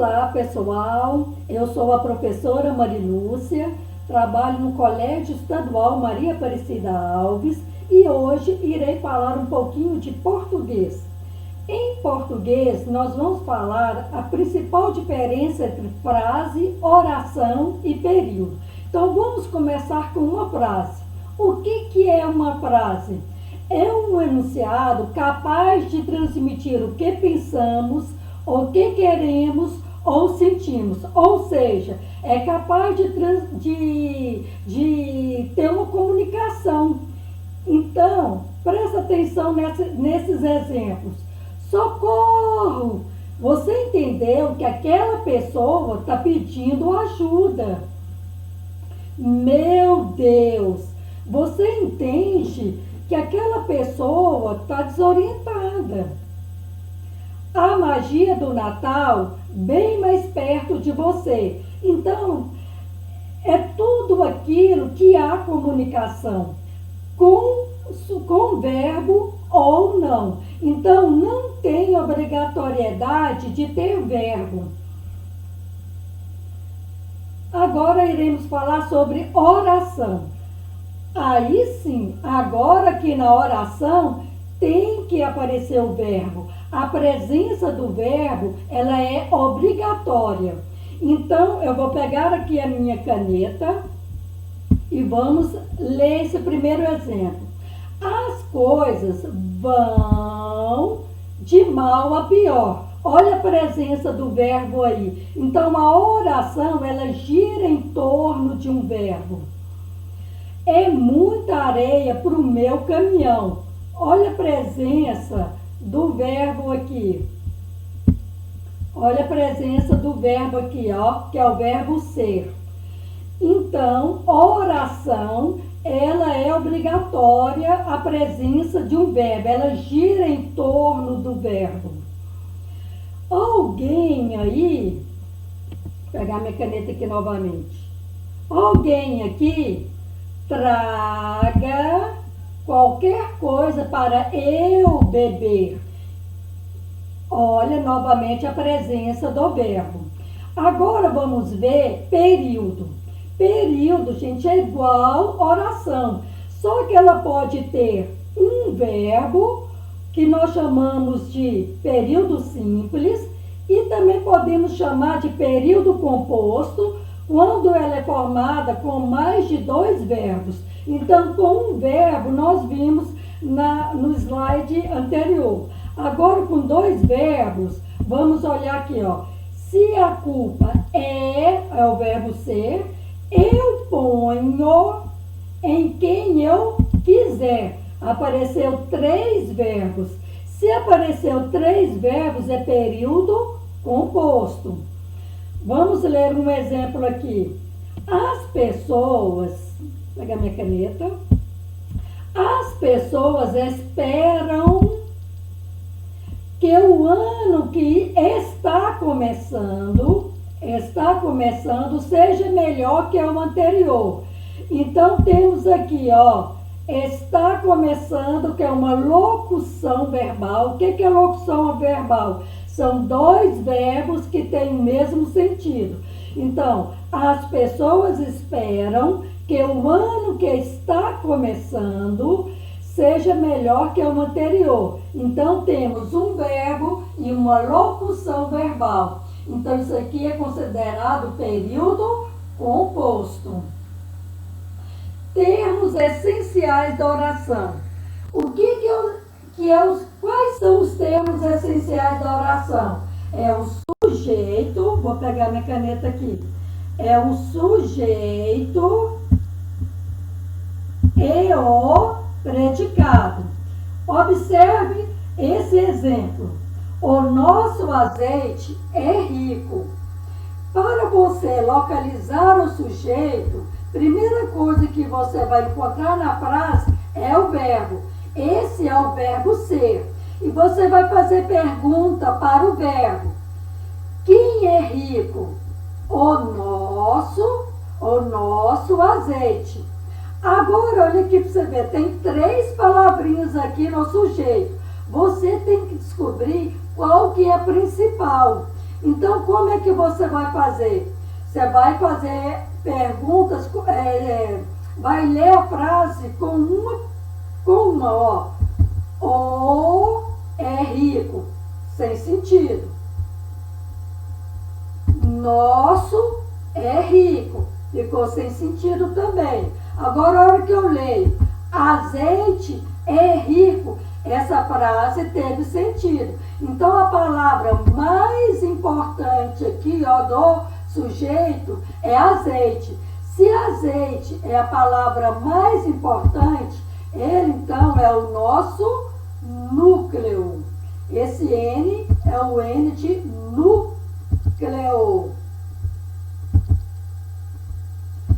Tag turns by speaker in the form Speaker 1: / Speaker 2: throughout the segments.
Speaker 1: Olá, pessoal. Eu sou a professora Marilúcia, trabalho no Colégio Estadual Maria Aparecida Alves e hoje irei falar um pouquinho de português. Em português, nós vamos falar a principal diferença entre frase, oração e período. Então, vamos começar com uma frase. O que é uma frase? É um enunciado capaz de transmitir o que pensamos, o que queremos ou sentimos. Ou seja, é capaz de ter uma comunicação. Então, presta atenção nesses exemplos. Socorro! Você entendeu que aquela pessoa está pedindo ajuda. Meu Deus! Você entende que aquela pessoa está desorientada. A magia do Natal bem mais perto de você. Então, é tudo aquilo que há comunicação com verbo ou não. Então, não tem obrigatoriedade de ter verbo. Agora iremos falar sobre oração. Aí sim, agora que na oração tem que aparecer o verbo. A presença do verbo, ela é obrigatória. Então, eu vou pegar aqui a minha caneta e vamos ler esse primeiro exemplo. As coisas vão de mal a pior. Olha a presença do verbo aí. Então, a oração, ela gira em torno de um verbo. É muita areia para o meu caminhão. Olha a presença do verbo aqui. Olha a presença do verbo aqui, ó, que é o verbo ser. Então, oração, ela é obrigatória a presença de um verbo. Ela gira em torno do verbo. Alguém aí, vou pegar minha caneta aqui novamente. Alguém aqui traga qualquer coisa para eu beber. Olha novamente a presença do verbo. Agora vamos ver período. Período, gente, é igual oração. Só que ela pode ter um verbo, que nós chamamos de período simples, e também podemos chamar de período composto, quando ela é formada com mais de dois verbos. Então, com um verbo, nós vimos no slide anterior. Agora, com dois verbos, vamos olhar aqui, ó. Se a culpa é o verbo ser, eu ponho em quem eu quiser. Apareceu três verbos. Se apareceu três verbos, é período composto. Vamos ler um exemplo aqui. As pessoas, vou pegar minha caneta. As pessoas esperam que o ano que está começando seja melhor que o anterior. Então, temos aqui, ó, está começando, que é uma locução verbal. O que é locução verbal? São dois verbos que têm o mesmo sentido. Então, as pessoas esperam que o ano que está começando seja melhor que o anterior. Então, temos um verbo e uma locução verbal. Então, isso aqui é considerado período composto. Termos essenciais da oração. Quais são os termos essenciais da oração? É o sujeito, vou pegar minha caneta aqui. É o sujeito e o predicado. Observe esse exemplo. O nosso azeite é rico. Para você localizar o sujeito, primeira coisa que você vai encontrar na frase é o verbo. Esse é o verbo ser. E você vai fazer pergunta para o verbo. Quem é rico? O nosso azeite. Agora, olha aqui para você ver, tem três palavrinhas aqui no sujeito. Você tem que descobrir qual que é a principal. Então, como é que você vai fazer? Você vai fazer perguntas, vai ler a frase com uma, ó. O é rico, sem sentido. Nosso é rico, ficou sem sentido também. Agora, a hora que eu leio, azeite é rico, essa frase teve sentido. Então, a palavra mais importante aqui, ó, do sujeito é azeite. Se azeite é a palavra mais importante, ele então é o nosso núcleo. Esse N é o N de núcleo.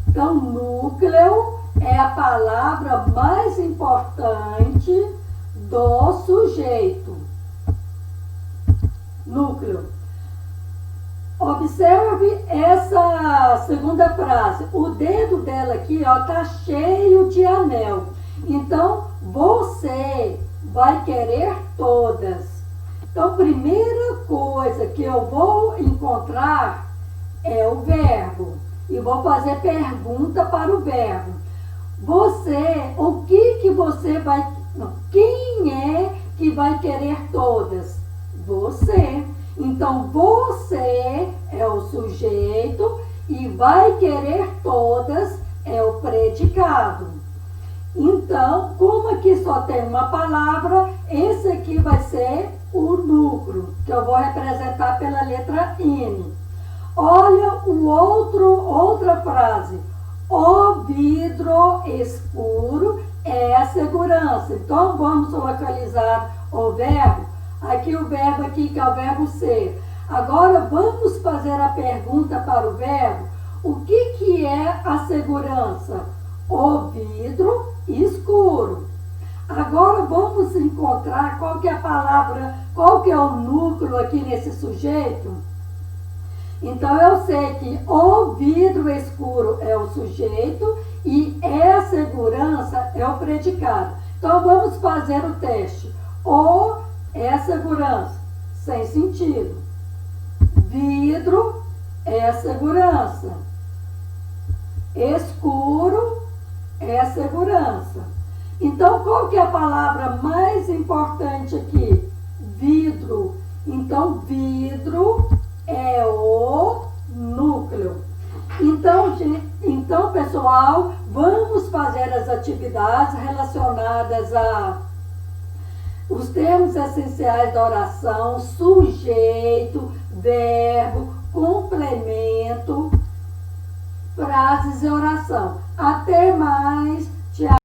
Speaker 1: Então, núcleo é a palavra mais importante do sujeito. Núcleo. Observe essa segunda frase. O dedo dela aqui, ó, tá cheio de anel. Então, você vai querer todas. Então, primeira coisa que eu vou encontrar é o verbo. E vou fazer pergunta para o verbo. Você, o que você vai... Não, quem é que vai querer todas? Você. Então, você é o sujeito e vai querer todas é o predicado. Então, como aqui só tem uma palavra, esse aqui vai ser o núcleo, que eu vou representar pela letra N. Olha outra frase. O vidro escuro é a segurança. Então, vamos localizar o verbo. Aqui o verbo aqui, que é o verbo ser. Agora, vamos fazer a pergunta para o verbo. O que é a segurança? O vidro escuro. Agora, vamos encontrar qual que é a palavra, qual que é o núcleo aqui nesse sujeito. Então, eu sei que o vidro escuro é o sujeito e a segurança é o predicado. Então, vamos fazer o teste. O é segurança, sem sentido. Vidro é segurança. Escuro é segurança. Então, qual que é a palavra mais importante aqui? Vidro. Então, vidro é o núcleo. Então, pessoal, vamos fazer as atividades relacionadas a os termos essenciais da oração: sujeito, verbo, complemento, frases e oração. Até mais. Tchau.